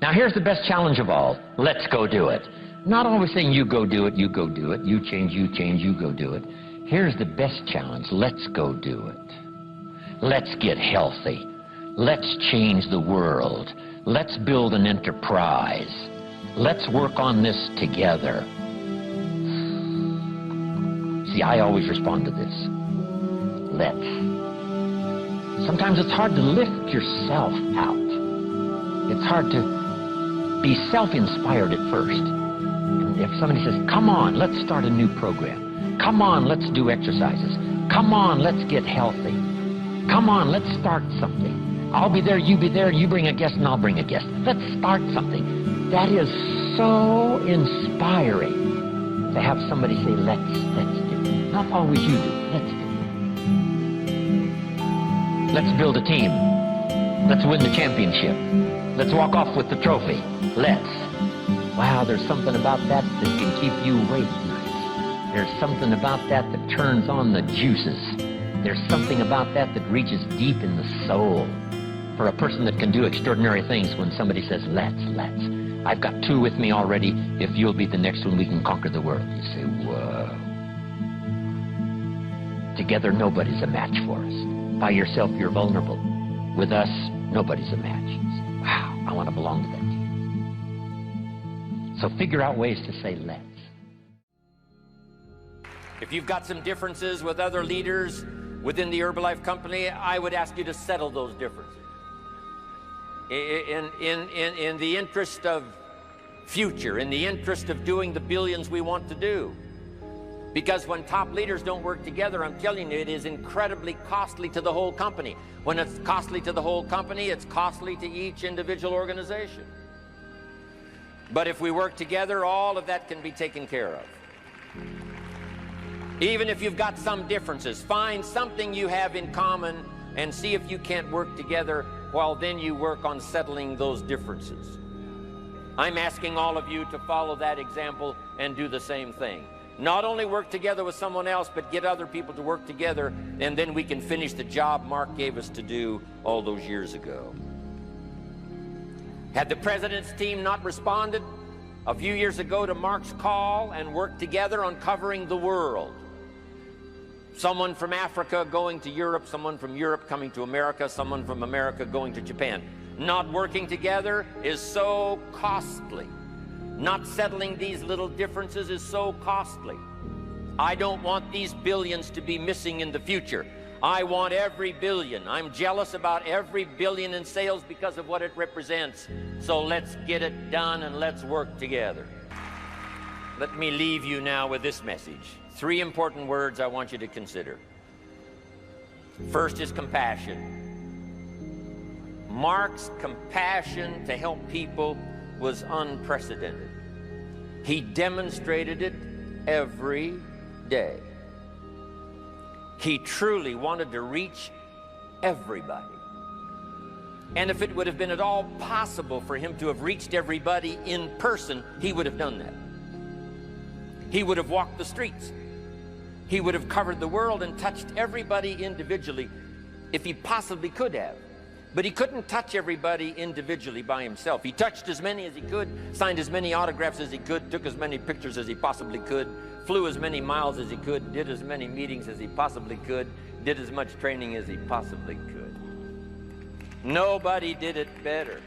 Now here's the best challenge of all. Let's go do it. Not always saying you go do it, you go do it, you change, you go do it. Here's the best challenge. Let's go do it. Let's get healthy. Let's change the world. Let's build an enterprise. Let's work on this together. See, I always respond to this. Let's. Sometimes it's hard to lift yourself out. It's hard to be self-inspired at first. And if somebody says, come on, let's start a new program. Come on, let's do exercises. Come on, let's get healthy. Come on, let's start something. I'll be there, you be there, you bring a guest and I'll bring a guest. Let's start something. That is so inspiring to have somebody say, let's do it. Not always you do, let's do it. Let's build a team. Let's win the championship. Let's walk off with the trophy. Let's. Wow, there's something about that that can keep you awake nights. There's something about that that turns on the juices. There's something about that that reaches deep in the soul. For a person that can do extraordinary things when somebody says, let's. I've got two with me already. If you'll be the next one, we can conquer the world. You say, whoa. Together, nobody's a match for us. By yourself, you're vulnerable. With us, nobody's a match. You say, wow, I want to belong to that team. So figure out ways to say, let's. If you've got some differences with other leaders within the Herbalife company, I would ask you to settle those differences. In the interest of future, in the interest of doing the billions we want to do. Because when top leaders don't work together, I'm telling you, it is incredibly costly to the whole company. When it's costly to the whole company, it's costly to each individual organization. But if we work together, all of that can be taken care of. Even if you've got some differences, find something you have in common and see if you can't work together, while then you work on settling those differences. I'm asking all of you to follow that example and do the same thing. Not only work together with someone else, but get other people to work together, and then we can finish the job Mark gave us to do all those years ago. Had the president's team not responded a few years ago to Mark's call and worked together on covering the world, someone from Africa going to Europe, someone from Europe coming to America, someone from America going to Japan. Not working together is so costly. Not settling these little differences is so costly. I don't want these billions to be missing in the future. I want every billion. I'm jealous about every billion in sales because of what it represents. So let's get it done and let's work together. Let me leave you now with this message. 3 important words I want you to consider. First is compassion. Mark's compassion to help people was unprecedented. He demonstrated it every day. He truly wanted to reach everybody. And if it would have been at all possible for him to have reached everybody in person, he would have done that. He would have walked the streets. He would have covered the world and touched everybody individually if he possibly could have. But he couldn't touch everybody individually by himself. He touched as many as he could, signed as many autographs as he could, took as many pictures as he possibly could, flew as many miles as he could, did as many meetings as he possibly could, did as much training as he possibly could. Nobody did it better.